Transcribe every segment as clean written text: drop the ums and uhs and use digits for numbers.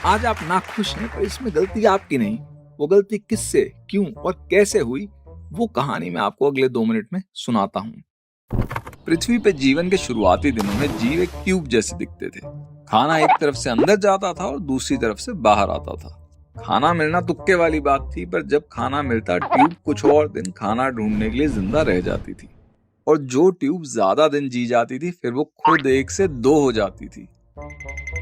आज आप नाखुश हैं, पर इसमें गलती आपकी नहीं। वो गलती किससे, क्यों और कैसे हुई, वो कहानी मैं आपको अगले 2 मिनट में सुनाता हूँ। पृथ्वी पे जीवन के शुरुआती दिनों में जीव एक ट्यूब जैसे दिखते थे। खाना एक तरफ से अंदर जाता था और दूसरी तरफ से बाहर आता था। खाना मिलना तुक्के वाली बात थी, पर जब खाना मिलता ट्यूब कुछ और दिन खाना ढूंढने के लिए जिंदा रह जाती थी। और जो ट्यूब ज्यादा दिन जी जाती थी, फिर वो खुद 1 से 2 हो जाती थी।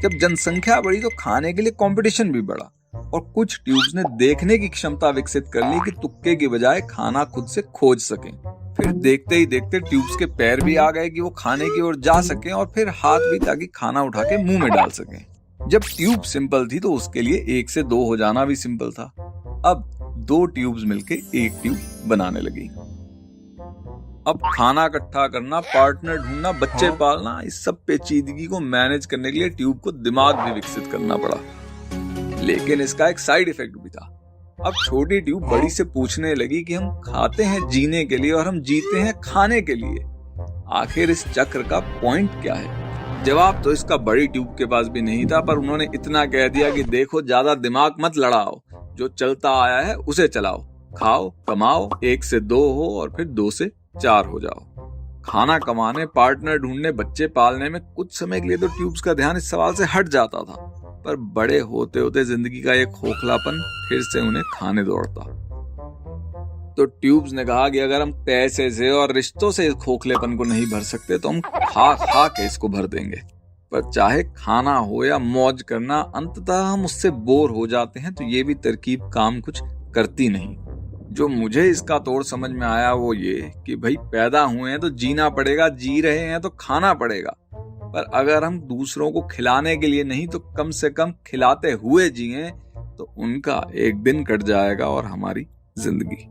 जब जनसंख्या बढ़ी तो खाने के लिए कंपटीशन भी बढ़ा और कुछ ट्यूब्स ने देखने की क्षमता विकसित कर ली कि तुक्के की बजाय खाना खुद से खोज सकें। फिर देखते ही देखते ट्यूब्स के पैर भी आ गए कि वो खाने की ओर जा सकें, और फिर हाथ भी, ताकि खाना उठा के मुंह में डाल सकें। जब ट्यूब सिंपल थी तो उसके लिए 1 से 2 हो जाना भी सिंपल था। अब 2 ट्यूब्स मिलके 1 ट्यूब बनाने लगी। अब खाना इकट्ठा करना, पार्टनर ढूंढना, बच्चे पालना, इस सब पेचीदगी को मैनेज करने के लिए ट्यूब को दिमाग भी विकसित करना पड़ा। लेकिन इसका एक साइड इफेक्ट भी था। अब छोटी ट्यूब बड़ी से पूछने लगी कि हम खाते हैं जीने के लिए और हम जीते हैं खाने के लिए। आखिर इस चक्र का पॉइंट क्या है? जवाब तो इसका बड़ी ट्यूब के पास भी नहीं था, पर उन्होंने इतना कह दिया कि देखो, ज्यादा दिमाग मत लड़ाओ, जो चलता आया है उसे चलाओ, खाओ, कमाओ, 1 से 2 हो और फिर 2 से 4 हो जाओ। खाना कमाने, पार्टनर ढूंढने, बच्चे पालने में कुछ समय के लिए तो ट्यूब्स का ध्यान इस सवाल से हट जाता था, पर बड़े होते होते जिंदगी का एक खोखलापन फिर से उन्हें खाने दौड़ता। तो ट्यूब्स ने कहा कि अगर हम पैसे से और रिश्तों से इस खोखलेपन को नहीं भर सकते तो हम खा खा के इसको भर देंगे। पर चाहे खाना हो या मौज करना, अंततः हम उससे बोर हो जाते हैं, तो ये भी तरकीब काम कुछ करती नहीं। जो मुझे इसका तोड़ समझ में आया वो ये कि भाई, पैदा हुए हैं तो जीना पड़ेगा, जी रहे हैं तो खाना पड़ेगा। पर अगर हम दूसरों को खिलाने के लिए नहीं तो कम से कम खिलाते हुए जिएं, तो उनका एक दिन कट जाएगा और हमारी जिंदगी।